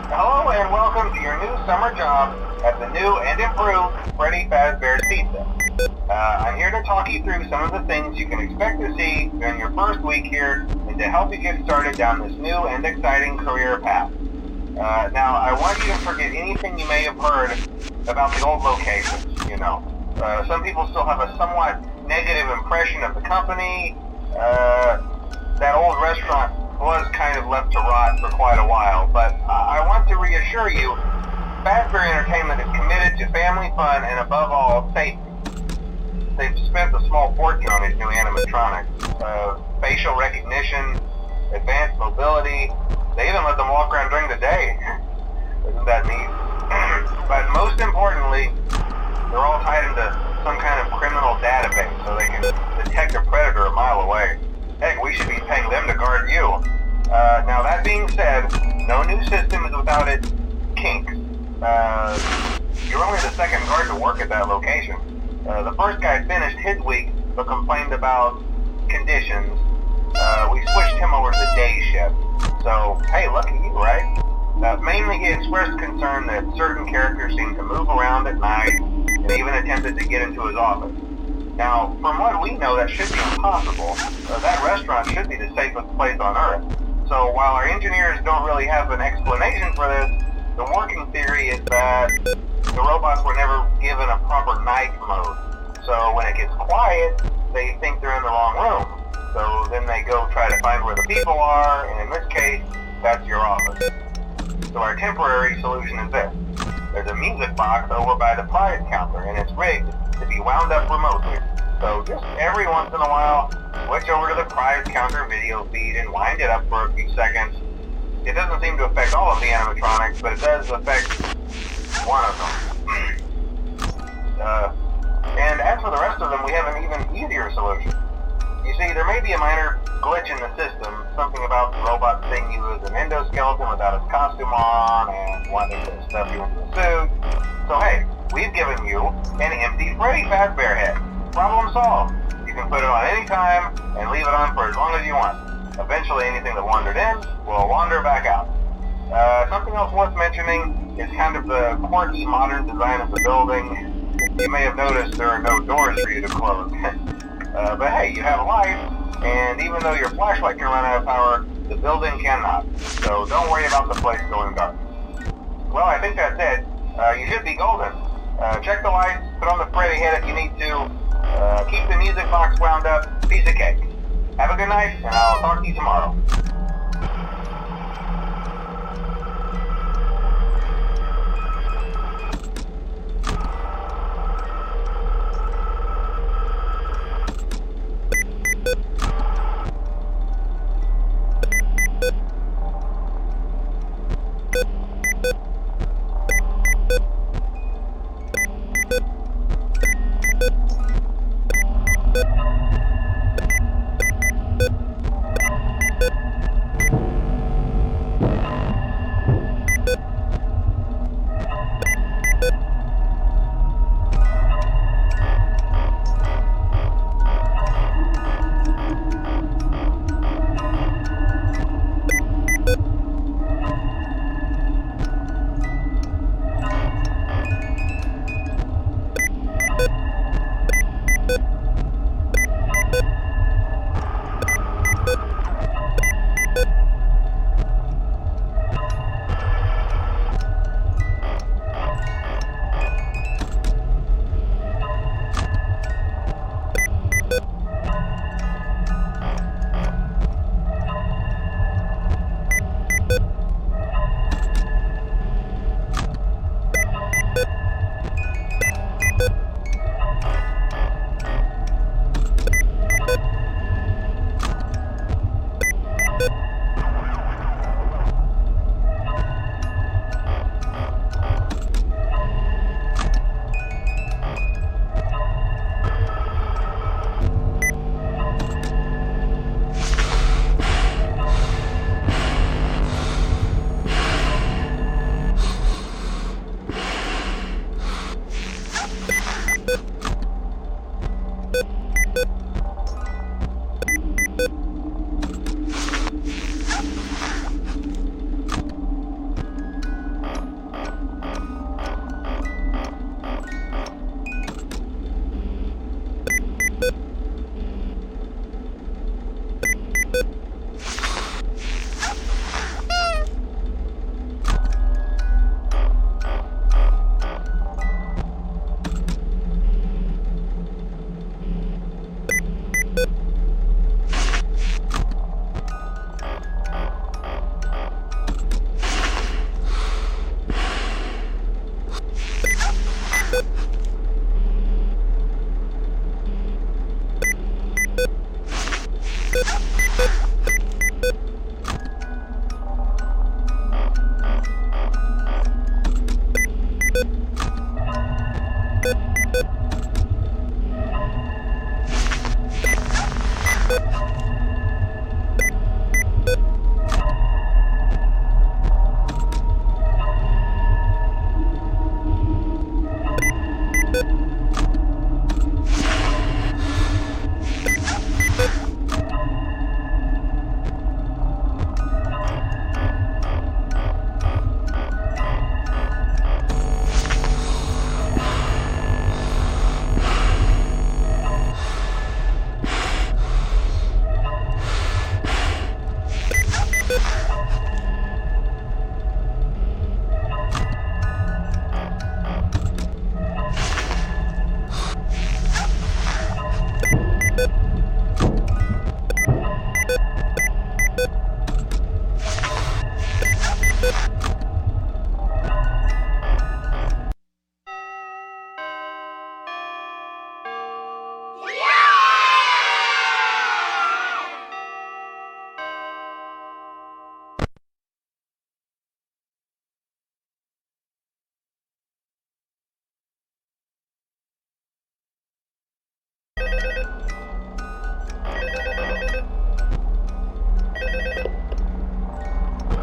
Hello and welcome to your new summer job at the new and improved Freddy Fazbear's Pizza. I'm here to talk you through some of the things you can expect to see during your first week here and to help you get started down this new and exciting career path. Now, I want you to forget anything you may have heard about the old locations, you know. Some people still have a somewhat negative impression of the company. That old restaurant was kind of left to rot for quite a while, but I want to reassure you, Fazbear Entertainment is committed to family fun and above all, safety. They've spent a small fortune on these new animatronics. Facial recognition, advanced mobility, they even let them walk around during the day. Isn't that neat? But most importantly, they're all tied into some kind of criminal database so they can detect a predator a mile away. Heck, we should be paying them to guard you. Now that being said, no new system is without its kinks. You're only the second guard to work at that location. The first guy finished his week but complained about conditions. We switched him over to the day shift. So, hey, lucky you, right? Mainly he expressed concern that certain characters seemed to move around at night and even attempted to get into his office. Now, from what we know, that should be impossible. That restaurant should be the safest place on Earth. So while our engineers don't really have an explanation for this, the working theory is that the robots were never given a proper night mode. So when it gets quiet, they think they're in the wrong room. So then they go try to find where the people are, and in this case, that's your office. So our temporary solution is this. There's a music box over by the prize counter, and it's rigged to be wound up remotely. So just every once in a while, switch over to the prize counter video feed and wind it up for a few seconds. It doesn't seem to affect all of the animatronics, but it does affect one of them. And as for the rest of them, we have an even easier solution. You see, there may be a minor glitch in the system, something about the robot seeing you as an endoskeleton without his costume on and wanting to stuff you into a suit. So hey, we've given you an empty Freddy Fazbear head. Problem solved. You can put it on any time and leave it on for as long as you want. Eventually anything that wandered in will wander back out. Something else worth mentioning is kind of the quirky modern design of the building. You may have noticed there are no doors for you to close. But hey, you have a light, and even though your flashlight can run out of power, the building cannot. So don't worry about the place going dark. Well, I think that's it. You should be golden. Check the lights, put on the Freddy head if you need to. Keep the music box wound up. Piece of cake. Have a good night, and I'll talk to you tomorrow.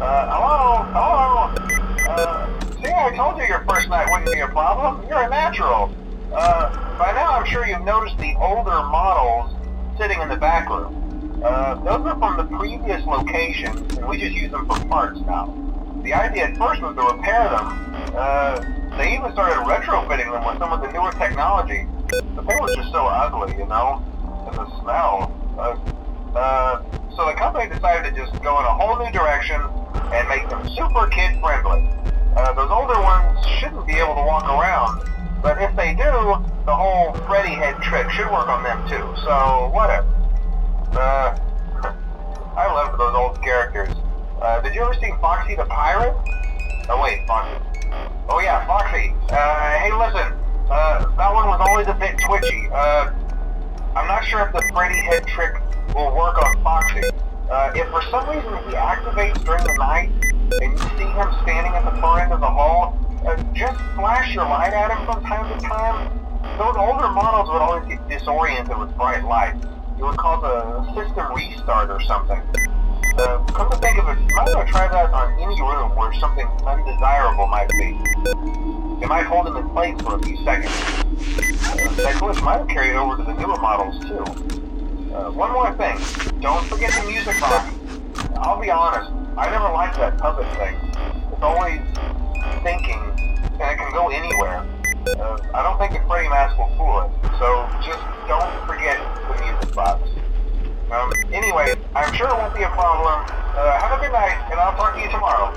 Hello? Hello? See, I told you your first night wouldn't be a problem. You're a natural. By now I'm sure you've noticed the older models sitting in the back room. Those are from the previous location, and we just use them for parts now. The idea at first was to repair them. They even started retrofitting them with some of the newer technology, but they were just so ugly, you know, and the smell. So the company decided to just go in a whole new direction and make them super kid-friendly. Those older ones shouldn't be able to walk around, but if they do, the whole Freddy head trick should work on them too, so whatever. I loved those old characters. Did you ever see Foxy the Pirate? Oh wait, Foxy. Oh yeah, Foxy. Hey listen, that one was always a bit twitchy. I'm not sure if the Freddy head trick will work on Foxy. If for some reason he activates during the night, and you see him standing at the far end of the hall, just flash your light at him from time to time. Those older models would always get disoriented with bright lights. It would cause a system restart or something. Come to think of it, you might want to try that on any room where something undesirable might be. It might hold him in place for a few seconds. That glitch might have carried over to the newer models too. One more thing, don't forget the music box. I'll be honest, I never liked that puppet thing. It's always thinking, and it can go anywhere. I don't think the Freddy mask will fool it, so just don't forget the music box. Anyway, I'm sure it won't be a problem. Have a good night, and I'll talk to you tomorrow.